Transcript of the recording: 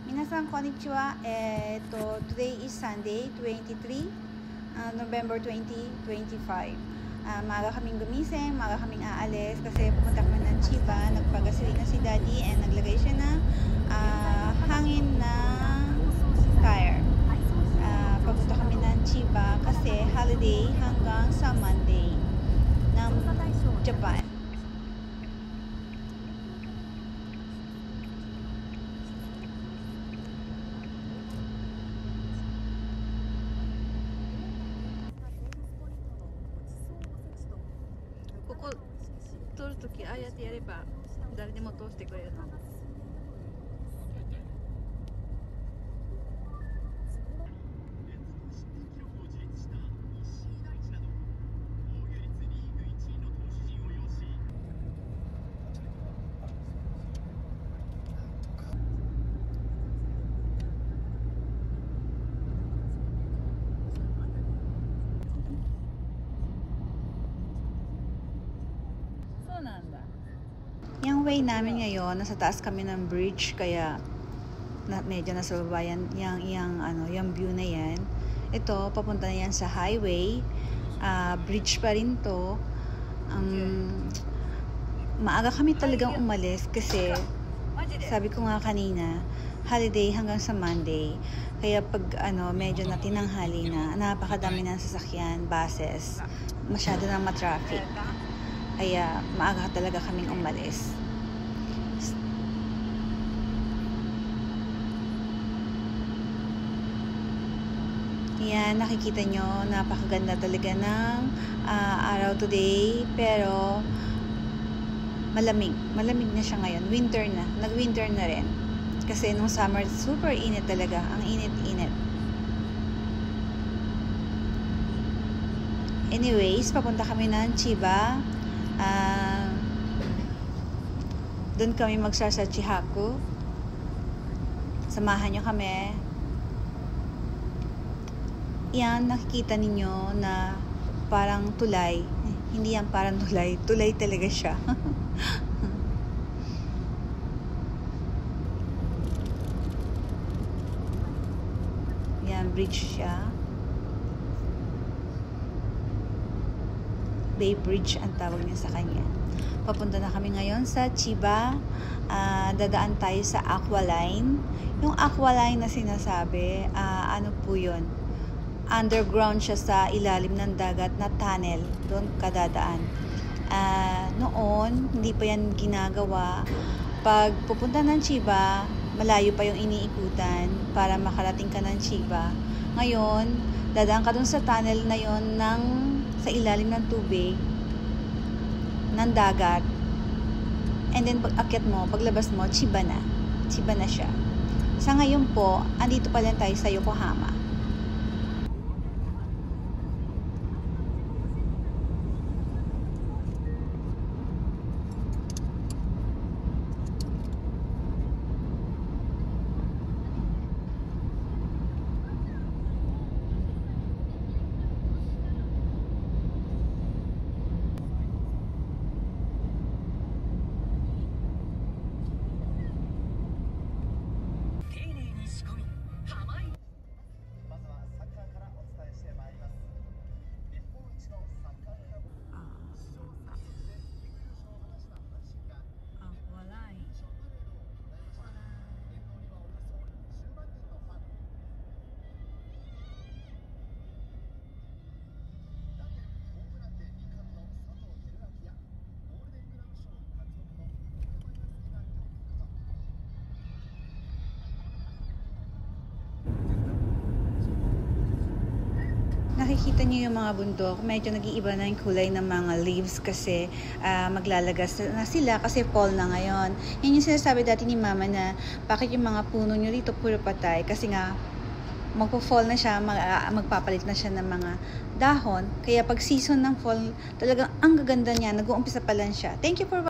Minasan konnichiwa. Today is Sunday, 23 November 2025. Maaga kaming gumising, maaga kaming aalis kasi pupunta kami ng Chiba. Nagpagasolina si Daddy and naglagay siya na hangin na tire. Papunta kami ng Chiba kasi holiday hanggang sa Monday ng Japan. Koko 撮るときああやってやれば誰でも通してくれるの。Yung way namin ngayon, nasa taas kami ng bridge, kaya medyo nasa baba yung view na yan. Ito, papunta na yan sa highway. Bridge pa rin to. Maaga kami talagang umalis kasi sabi ko nga kanina, holiday hanggang sa Monday. Kaya pag medyo na tinanghali na, napakadami ng sasakyan, buses, masyado nang matraffic. Kaya maaga talaga kaming umalis. Yan, nakikita nyo, napakaganda talaga ng araw today. Pero malamig. Malamig na siya ngayon. Winter na. Nag-winter na rin. Kasi nung summer, super init talaga. Ang init-init. Anyways, papunta kami ng Chiba. Doon kami magsasa Chihaku. Samahan nyo kami. Yan, nakikita ninyo na parang tulay. Hindi yan parang tulay. Tulay talaga siya. Yan, bridge siya. Bay Bridge ang tawag niya sa kanya. Papunta na kami ngayon sa Chiba. Dadaan tayo sa Aqualine. Yung Aqualine na sinasabi, ano po yun? Underground siya sa ilalim ng dagat na tunnel. Doon kadadaan. Noon, hindi pa yan ginagawa. Pag pupunta ng Chiba, malayo pa yung iniikutan para makarating ka ng Chiba. Ngayon, dadaan ka dun sa tunnel na yon sa ilalim ng tubig ng dagat, and then pag akyat mo, paglabas mo, Chiba na siya. Sa ngayon po, andito pa lang tayo sa Yokohama. Nakikita niyo yung mga bundok, medyo nag-iiba na yung kulay ng mga leaves kasi maglalagas na sila kasi fall na ngayon. Yan yung sinasabi dati ni Mama na bakit yung mga puno nyo dito puro patay kasi nga magpo-fall na siya, magpapalit na siya ng mga dahon. Kaya pag season ng fall, talagang ang gaganda niya, nag-uumpisa pa lang siya. Thank you for watching.